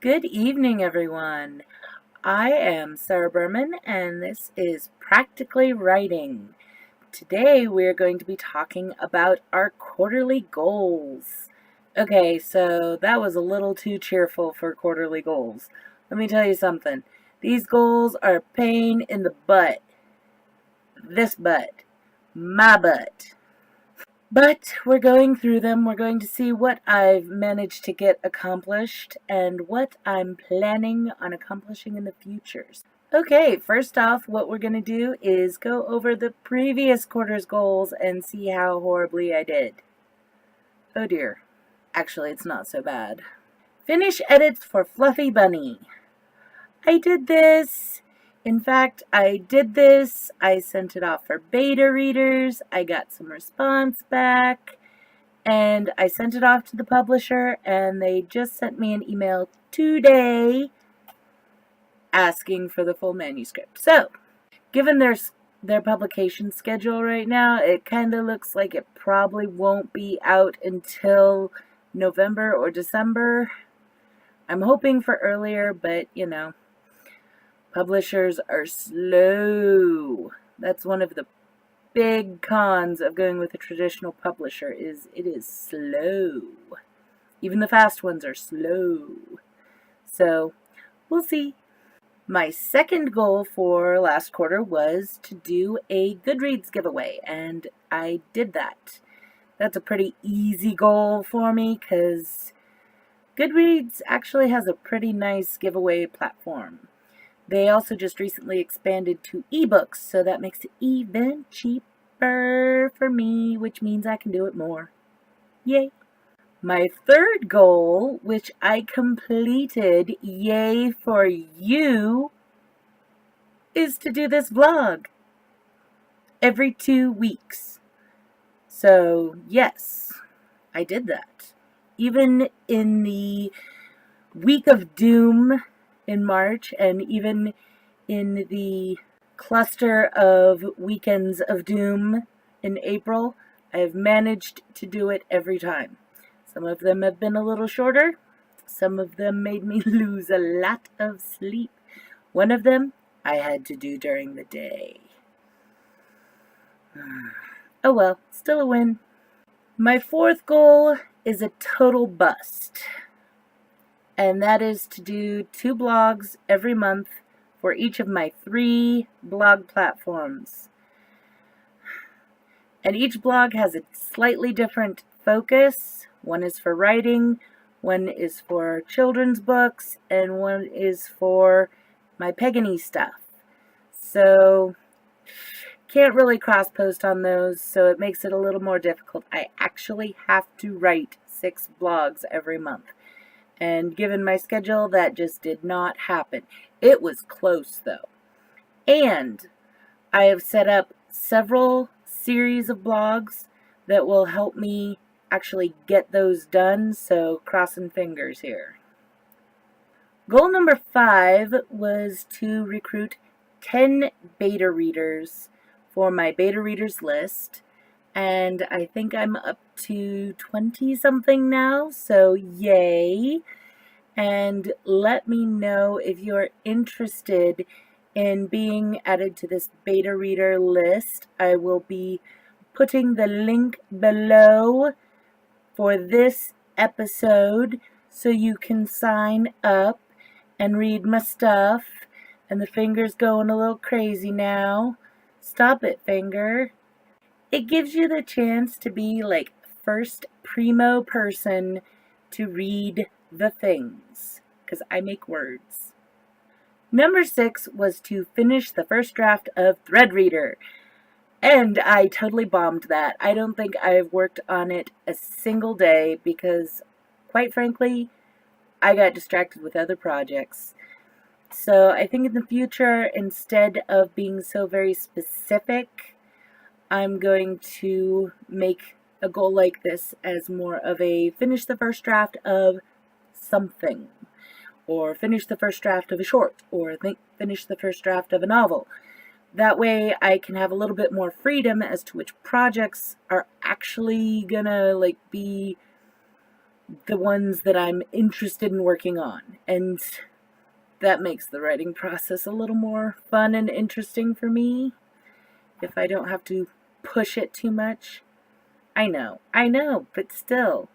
Good evening, everyone. I am Sarah Berman, and this is Practically Writing. Today, we're going to be talking about our quarterly goals. Okay, so that was a little too cheerful for quarterly goals. Let me tell you something. These goals are a pain in the butt. This butt. My butt. But we're going through them. We're going to see what I've managed to get accomplished and what I'm planning on accomplishing in the future. Okay, first off, what we're going to do is go over the previous quarter's goals and see how horribly I did. Oh dear. Actually, it's not so bad. Finish edits for Fluffy Bunny. I did this. In fact, I did this. I sent it off for beta readers. I got some response back. And I sent it off to the publisher, and they just sent me an email today asking for the full manuscript. So, given their publication schedule right now, it kind of looks like it probably won't be out until November or December. I'm hoping for earlier, but publishers are slow. That's one of the big cons of going with a traditional publisher is it is slow. Even the fast ones are slow. So, we'll see. My second goal for last quarter was to do a Goodreads giveaway, and I did that. That's a pretty easy goal for me because Goodreads actually has a pretty nice giveaway platform. They also just recently expanded to ebooks, so that makes it even cheaper for me, which means I can do it more. Yay! My third goal, which I completed, yay for you, is to do this vlog every 2 weeks. So, yes, I did that. Even in the week of doom in March, and even in the cluster of weekends of doom in April, I have managed to do it every time. Some of them have been a little shorter. Some of them made me lose a lot of sleep. One of them I had to do during the day. Oh well, still a win. My fourth goal is a total bust. And that is to do 2 blogs every month for each of my 3 blog platforms. And each blog has a slightly different focus. One is for writing, one is for children's books, and one is for my Pegany stuff. So, can't really cross-post on those, so it makes it a little more difficult. I actually have to write 6 blogs every month. And given my schedule, that just did not happen. It was close, though. And I have set up several series of blogs that will help me actually get those done, so crossing fingers here. Goal number 5 was to recruit 10 beta readers for my beta readers list. And I think I'm up to 20-something now, so yay. And let me know if you're interested in being added to this beta reader list. I will be putting the link below for this episode so you can sign up and read my stuff. And the finger's going a little crazy now. Stop it, finger. It gives you the chance to be like first primo person to read the things, because I make words. Number 6 was to finish the first draft of Threadreader, and I totally bombed that. I don't think I've worked on it a single day because, quite frankly, I got distracted with other projects. So I think in the future, instead of being so very specific, I'm going to make a goal like this as more of a finish the first draft of something, or finish the first draft of a short, or finish the first draft of a novel. That way I can have a little bit more freedom as to which projects are actually gonna be the ones that I'm interested in working on. And that makes the writing process a little more fun and interesting for me if I don't have to push it too much. I know, but still.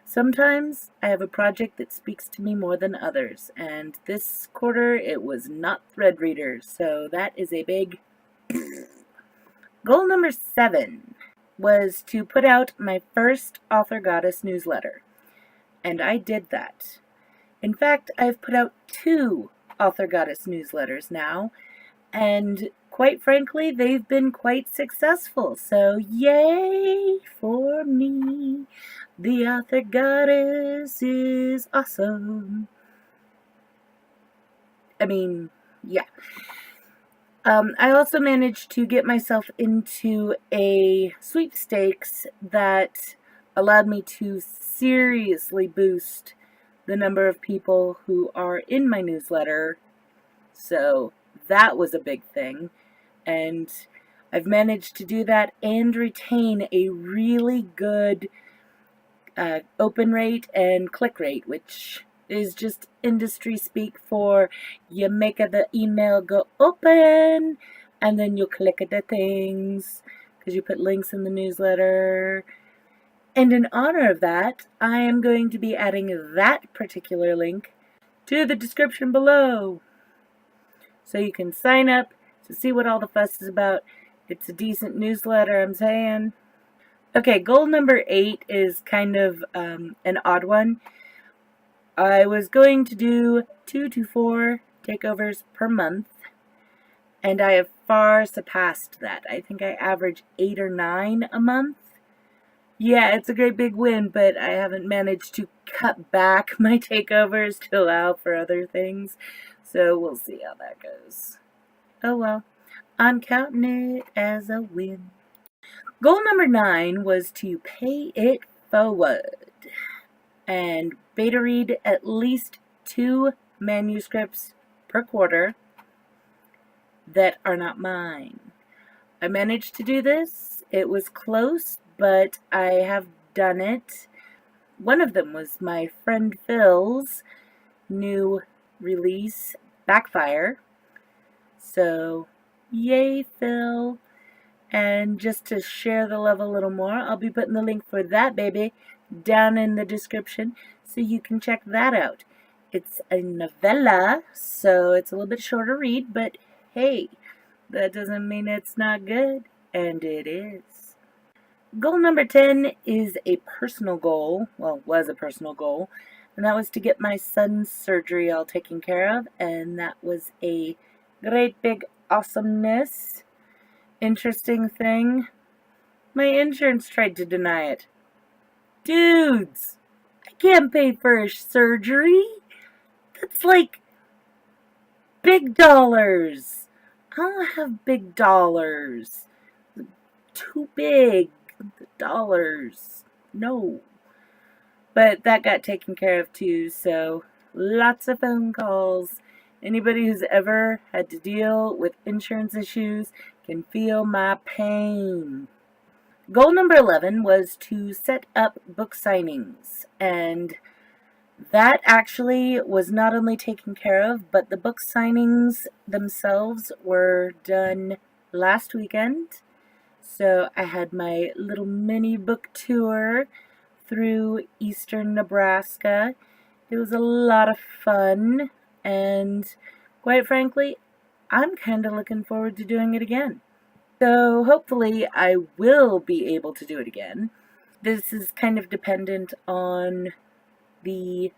Sometimes I have a project that speaks to me more than others, and this quarter it was not Thread Reader, so that is a big goal. Number 7 was to put out my first Author Goddess newsletter, and I did that. In fact, I've put out 2 Author Goddess newsletters now, and quite frankly, they've been quite successful, so yay for me. The Author Goddess is awesome. I mean, yeah. I also managed to get myself into a sweepstakes that allowed me to seriously boost the number of people who are in my newsletter. So that was a big thing. And I've managed to do that and retain a really good open rate and click rate, which is just industry speak for you make the email go open and then you click the things because you put links in the newsletter. And in honor of that, I am going to be adding that particular link to the description below, so you can sign up to see what all the fuss is about. It's a decent newsletter, I'm saying. Okay, goal number 8 is kind of an odd one. I was going to do 2 to 4 takeovers per month, and I have far surpassed that. I think I average 8 or 9 a month. Yeah, it's a great big win, but I haven't managed to cut back my takeovers to allow for other things, so we'll see how that goes. Oh well, I'm counting it as a win. Goal number 9 was to pay it forward and beta read at least 2 manuscripts per quarter that are not mine. I managed to do this. It was close, but I have done it. One of them was my friend Phil's new release, Backfire. So, yay, Phil. And just to share the love a little more, I'll be putting the link for that baby down in the description so you can check that out. It's a novella, so it's a little bit shorter read, but hey, that doesn't mean it's not good, and it is. Goal number 10 is a personal goal, well, was a personal goal, and that was to get my son's surgery all taken care of, and that was a great big awesomeness. Interesting thing, my insurance tried to deny it. Dudes, I can't pay for a surgery. That's like big dollars. I don't have big dollars. Too big. The dollars. No. But that got taken care of too, so lots of phone calls. Anybody who's ever had to deal with insurance issues can feel my pain. Goal number 11 was to set up book signings, and that actually was not only taken care of, but the book signings themselves were done last weekend. So I had my little mini book tour through eastern Nebraska. It was a lot of fun, and quite frankly, I'm kind of looking forward to doing it again. So hopefully I will be able to do it again. This is kind of dependent on the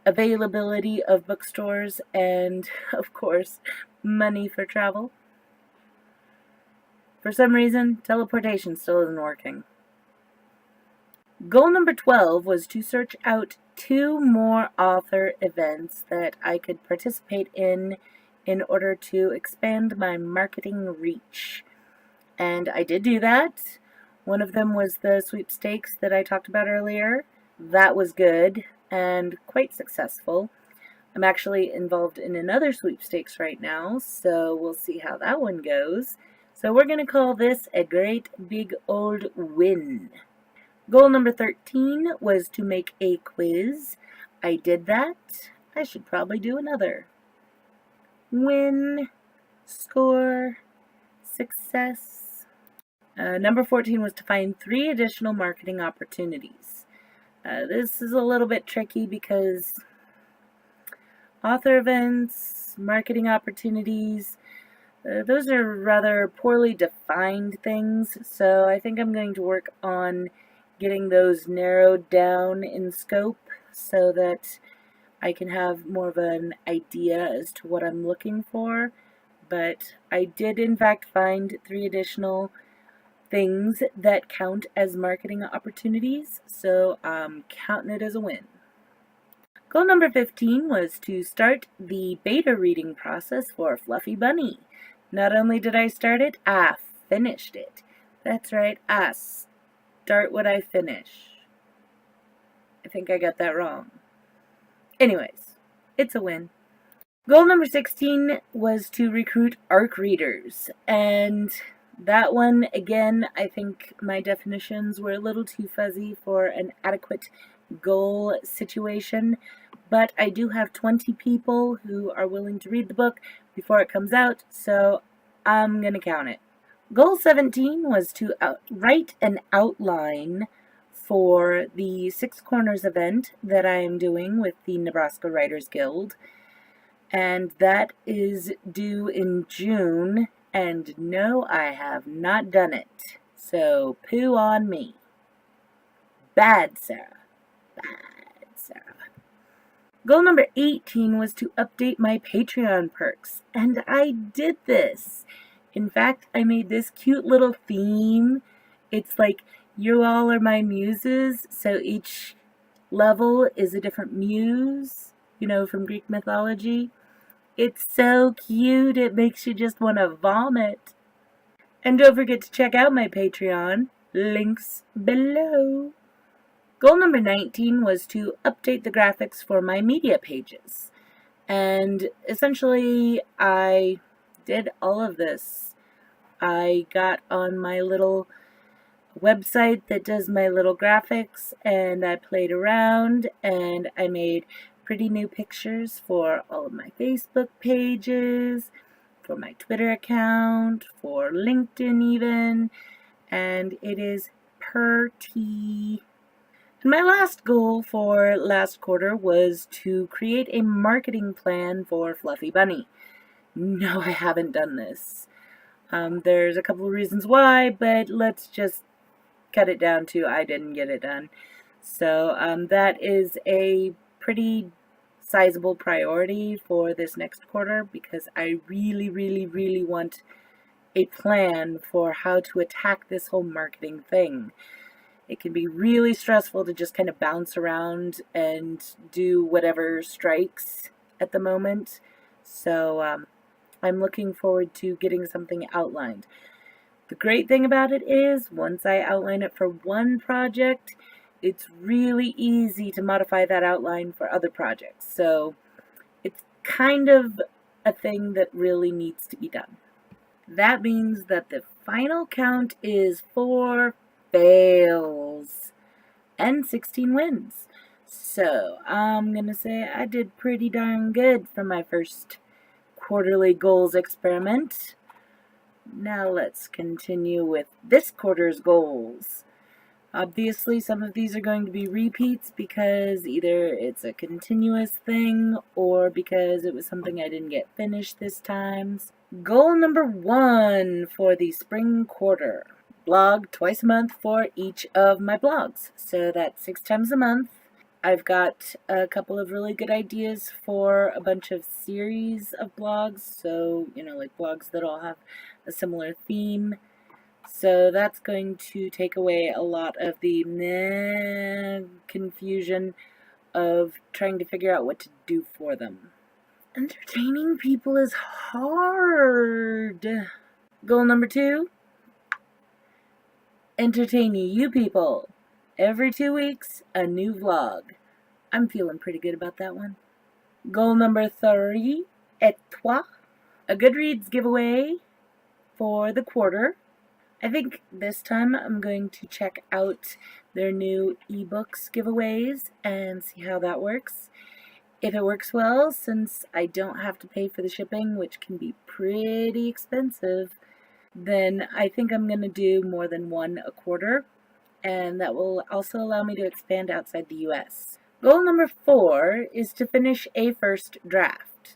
availability of bookstores and, of course, money for travel. For some reason, teleportation still isn't working. Goal number 12 was to search out 2 more author events that I could participate in order to expand my marketing reach. And I did do that. One of them was the sweepstakes that I talked about earlier. That was good and quite successful. I'm actually involved in another sweepstakes right now, so we'll see how that one goes. So we're going to call this a great big old win. Goal number 13 was to make a quiz. I did that. I should probably do another. Win, score, success. Number 14 was to find 3 additional marketing opportunities. This is a little bit tricky because author events, marketing opportunities, those are rather poorly defined things, so I think I'm going to work on getting those narrowed down in scope so that I can have more of an idea as to what I'm looking for. But I did in fact find 3 additional things that count as marketing opportunities, so I'm counting it as a win. Goal number 15 was to start the beta reading process for Fluffy Bunny. Not only did I start it, I finished it. That's right, I start what I finish. I think I got that wrong. Anyways, it's a win. Goal number 16 was to recruit ARC readers, and that one, again, I think my definitions were a little too fuzzy for an adequate goal situation, but I do have 20 people who are willing to read the book before it comes out, so I'm going to count it. Goal 17 was to write an outline for the 6 Corners event that I am doing with the Nebraska Writers Guild, and that is due in June, and no, I have not done it, so poo on me. Bad Sarah. Bad Sarah. Goal number 18 was to update my Patreon perks, and I did this. In fact, I made this cute little theme. It's like, you all are my muses, so each level is a different muse, from Greek mythology. It's so cute, it makes you just want to vomit. And don't forget to check out my Patreon, links below. Goal number 19 was to update the graphics for my media pages. And essentially, I did all of this. I got on my little website that does my little graphics, and I played around, and I made pretty new pictures for all of my Facebook pages, for my Twitter account, for LinkedIn even, and it is pretty. And my last goal for last quarter was to create a marketing plan for Fluffy Bunny. No, I haven't done this. There's a couple of reasons why, but let's just cut it down to I didn't get it done. So that is a pretty sizable priority for this next quarter because I really, really, really want a plan for how to attack this whole marketing thing. It can be really stressful to just kind of bounce around and do whatever strikes at the moment. So I'm looking forward to getting something outlined. The great thing about it is, once I outline it for one project, it's really easy to modify that outline for other projects. So it's kind of a thing that really needs to be done. That means that the final count is 4 fails and 16 wins. So I'm going to say I did pretty darn good for my first quarterly goals experiment. Now let's continue with this quarter's goals. Obviously, some of these are going to be repeats because either it's a continuous thing or because it was something I didn't get finished this time. Goal number 1 for the spring quarter. Blog twice a month for each of my blogs. So that's 6 times a month. I've got a couple of really good ideas for a bunch of series of blogs. So, like blogs that all have a similar theme. So that's going to take away a lot of the confusion of trying to figure out what to do for them. Entertaining people is hard. Goal number 2. Entertain you people. Every 2 weeks, a new vlog. I'm feeling pretty good about that one. Goal number 3. Et toi. A Goodreads giveaway for the quarter. I think this time I'm going to check out their new ebooks giveaways and see how that works. If it works well, since I don't have to pay for the shipping, which can be pretty expensive, then I think I'm going to do more than one a quarter, and that will also allow me to expand outside the US. Goal number 4 is to finish a first draft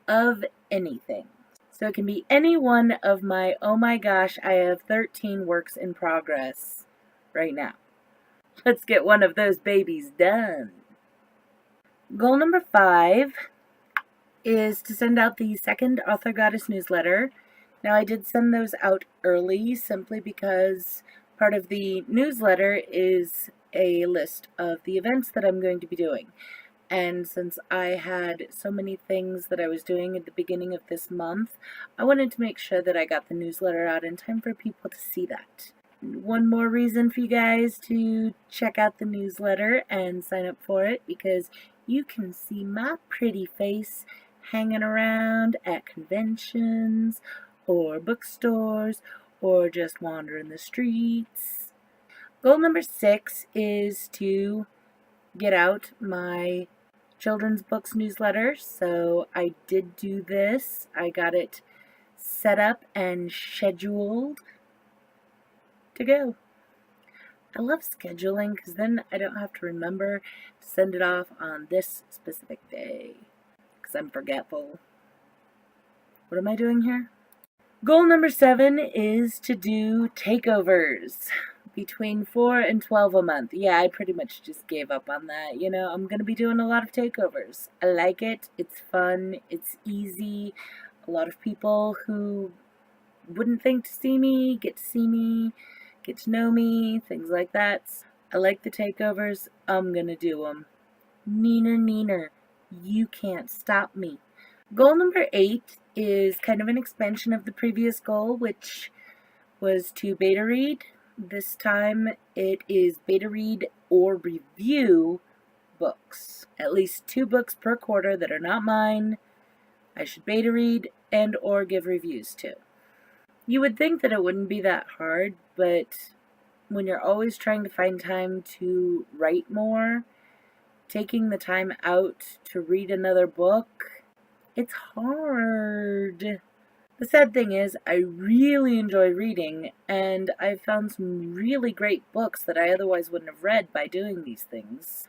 of anything. So it can be any one of my, oh my gosh, I have 13 works in progress right now. Let's get one of those babies done. Goal number 5 is to send out the second Author Goddess newsletter. Now, I did send those out early simply because part of the newsletter is a list of the events that I'm going to be doing. And since I had so many things that I was doing at the beginning of this month, I wanted to make sure that I got the newsletter out in time for people to see that. One more reason for you guys to check out the newsletter and sign up for it, because you can see my pretty face hanging around at conventions or bookstores or just wandering the streets. Goal number 6 is to get out my children's books newsletter. So I did do this. I got it set up and scheduled to go. I love scheduling because then I don't have to remember to send it off on this specific day because I'm forgetful. What am I doing here? Goal number 7 is to do takeovers between 4 and 12 a month. Yeah, I pretty much just gave up on that. You know, I'm going to be doing a lot of takeovers. I like it. It's fun. It's easy. A lot of people who wouldn't think to see me, get to know me, things like that. I like the takeovers. I'm going to do them. Neener, neener. You can't stop me. Goal number 8 is kind of an expansion of the previous goal, which was to beta read. This time it is beta read or review books. At least 2 books per quarter that are not mine. I should beta read and or give reviews to. You would think that it wouldn't be that hard, but when you're always trying to find time to write more, taking the time out to read another book, it's hard. The sad thing is, I really enjoy reading, and I've found some really great books that I otherwise wouldn't have read by doing these things.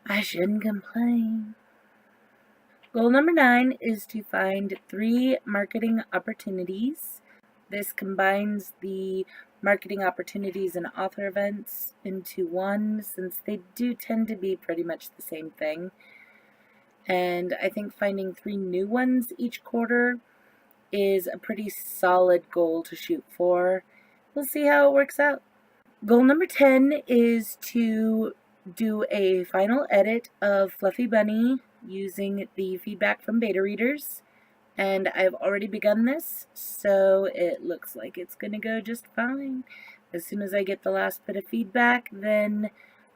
I shouldn't complain. Goal number 9 is to find 3 marketing opportunities. This combines the marketing opportunities and author events into one, since they do tend to be pretty much the same thing. And I think finding 3 new ones each quarter is a pretty solid goal to shoot for. We'll see how it works out. Goal number 10 is to do a final edit of Fluffy Bunny using the feedback from beta readers. And I've already begun this, so it looks like it's going to go just fine. As soon as I get the last bit of feedback, then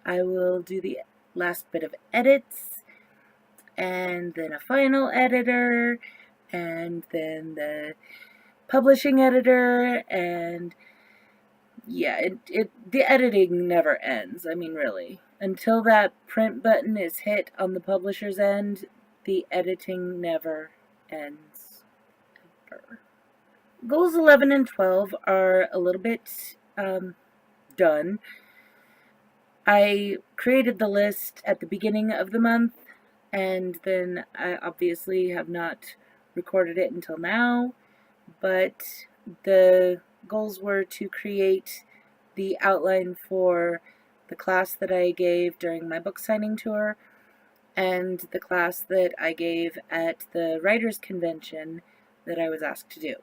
I will do the last bit of edits, and then a final editor, and then the publishing editor, and yeah, the editing never ends. I mean, really. Until that print button is hit on the publisher's end, the editing never ends. Ever. Goals 11 and 12 are a little bit done. I created the list at the beginning of the month, and then I obviously have not recorded it until now, but the goals were to create the outline for the class that I gave during my book signing tour and the class that I gave at the writers' convention that I was asked to do.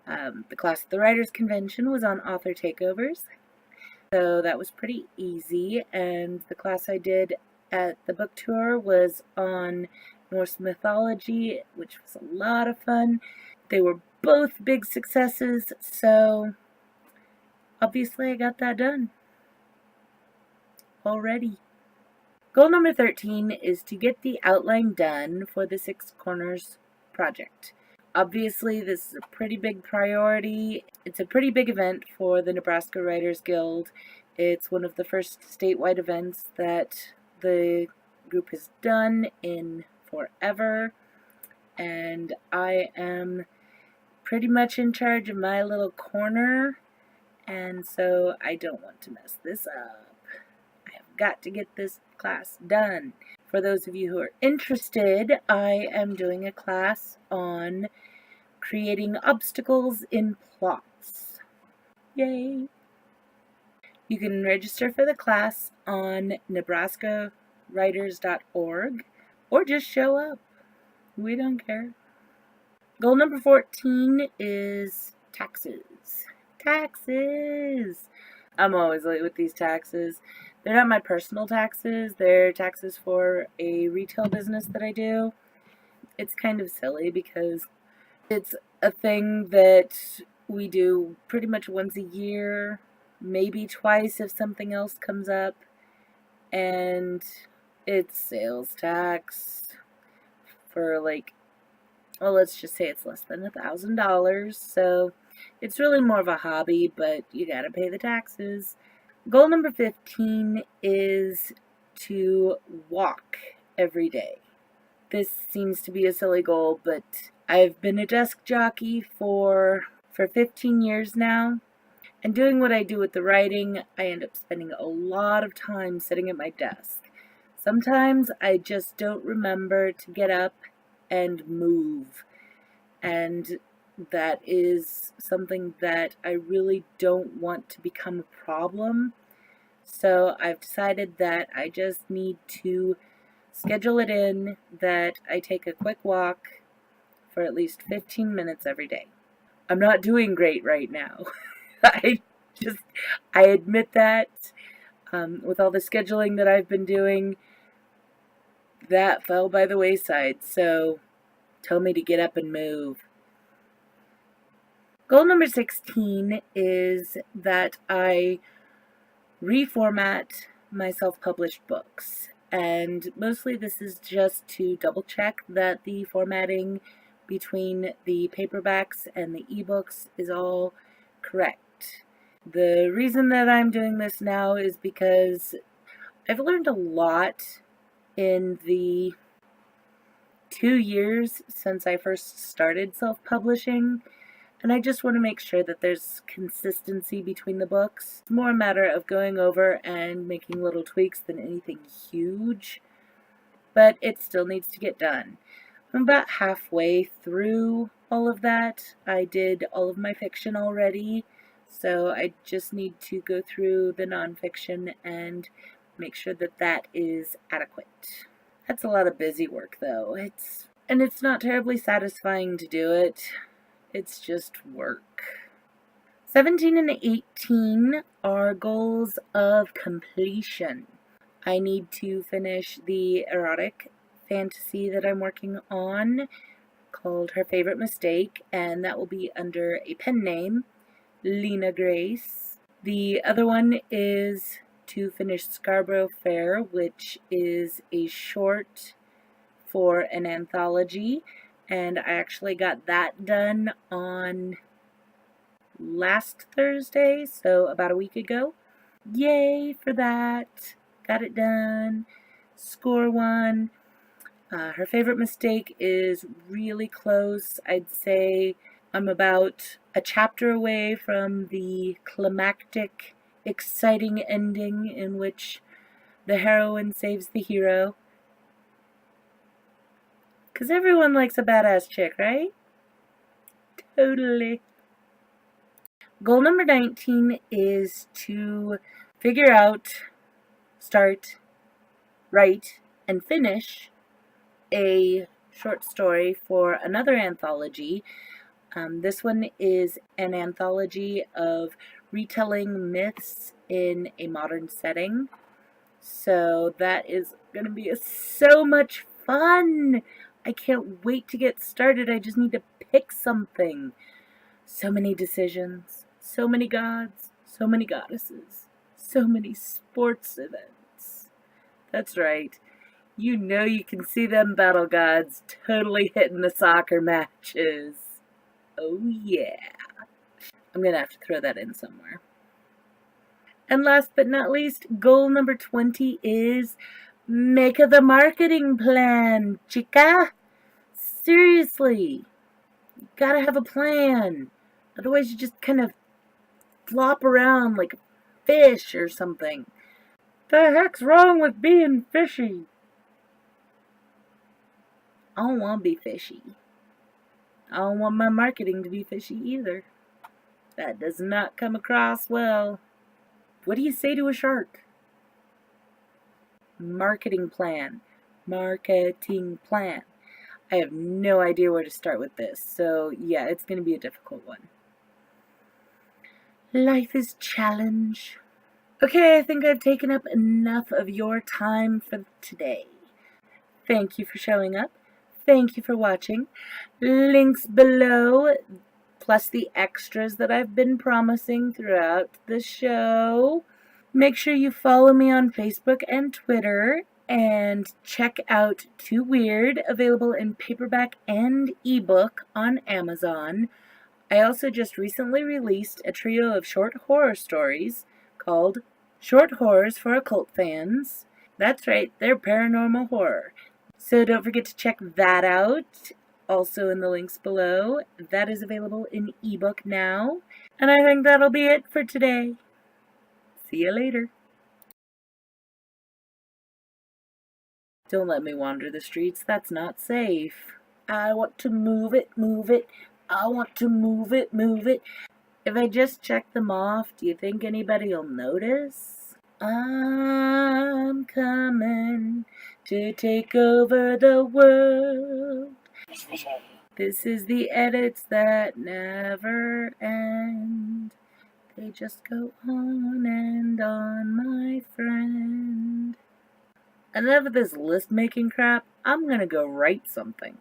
The class at the writers' convention was on author takeovers, so that was pretty easy, and the class I did at the book tour was on Norse mythology, which was a lot of fun. They were both big successes, so obviously I got that done already. Goal number 13 is to get the outline done for the 6 Corners project. Obviously, this is a pretty big priority. It's a pretty big event for the Nebraska Writers Guild. It's one of the first statewide events that the group has done in forever, and I am pretty much in charge of my little corner, and so I don't want to mess this up. I have got to get this class done. For those of you who are interested, I am doing a class on creating obstacles in plots. Yay! You can register for the class on nebraskawriters.org or just show up. We don't care. Goal number 14 is taxes. Taxes! I'm always late with these taxes. They're not my personal taxes. They're taxes for a retail business that I do. It's kind of silly because it's a thing that we do pretty much once a year, maybe twice if something else comes up, and it's sales tax for well, let's just say it's less than $1,000, so it's really more of a hobby, but you gotta pay the taxes. Goal number 15 is to walk every day. This seems to be a silly goal, but I've been a desk jockey for 15 years now, and doing what I do with the writing, I end up spending a lot of time sitting at my desk. Sometimes I just don't remember to get up and move, and that is something that I really don't want to become a problem. So I've decided that I just need to schedule it in that I take a quick walk for at least 15 minutes every day. I'm not doing great right now. I admit that. With all the scheduling that I've been doing, that fell by the wayside, so tell me to get up and move. Goal number 16 is that I reformat my self-published books, and mostly this is just to double check that the formatting between the paperbacks and the ebooks is all correct. The reason that I'm doing this now is because I've learned a lot in the 2 years since I first started self-publishing, and I just want to make sure that there's consistency between the books. It's more a matter of going over and making little tweaks than anything huge, but it still needs to get done. I'm about halfway through all of that. I did all of my fiction already, so I just need to go through the nonfiction and make sure that that is adequate. That's a lot of busy work, though. It's not terribly satisfying to do it. It's just work. 17 and 18 are goals of completion. I need to finish the erotic fantasy that I'm working on called Her Favorite Mistake, and that will be under a pen name, Lena Grace. The other one is to finish Scarborough Fair, which is a short for an anthology, and I actually got that done on last Thursday, so about a week ago. Yay for that! Got it done. Score one. Her Favorite Mistake is really close. I'd say I'm about a chapter away from the climactic, exciting ending in which the heroine saves the hero. 'Cause everyone likes a badass chick, right? Totally. Goal number 19 is to figure out, start, write, and finish a short story for another anthology. This one is an anthology of retelling myths in a modern setting. So that is going to be so much fun. I can't wait to get started. I just need to pick something. So many decisions, so many gods, so many goddesses, so many sports events. That's right. You know you can see them battle gods totally hitting the soccer matches. Oh yeah. I'm going to have to throw that in somewhere. And last but not least, goal number 20 is make the marketing plan, chica. Seriously, you gotta have a plan. Otherwise, you just kind of flop around like a fish or something. The heck's wrong with being fishy? I don't want to be fishy. I don't want my marketing to be fishy either. That does not come across well. What do you say to a shark? Marketing plan. Marketing plan. I have no idea where to start with this, so yeah, it's going to be a difficult one. Life is challenge. Okay, I think I've taken up enough of your time for today. Thank you for showing up. Thank you for watching. Links below, plus the extras that I've been promising throughout the show. Make sure you follow me on Facebook and Twitter, and check out Too Wyrd, available in paperback and ebook on Amazon. I also just recently released a trio of short horror stories called Short Horrors for Occult Fans. That's right, they're paranormal horror. So don't forget to check that out, also in the links below. That is available in ebook now. And I think that'll be it for today. See you later. Don't let me wander the streets, that's not safe. I want to move it, move it. I want to move it, move it. If I just check them off, do you think anybody will notice? I'm coming to take over the world. This is the edits that never end. They just go on and on, my friend. Enough of this list making crap. I'm gonna go write something.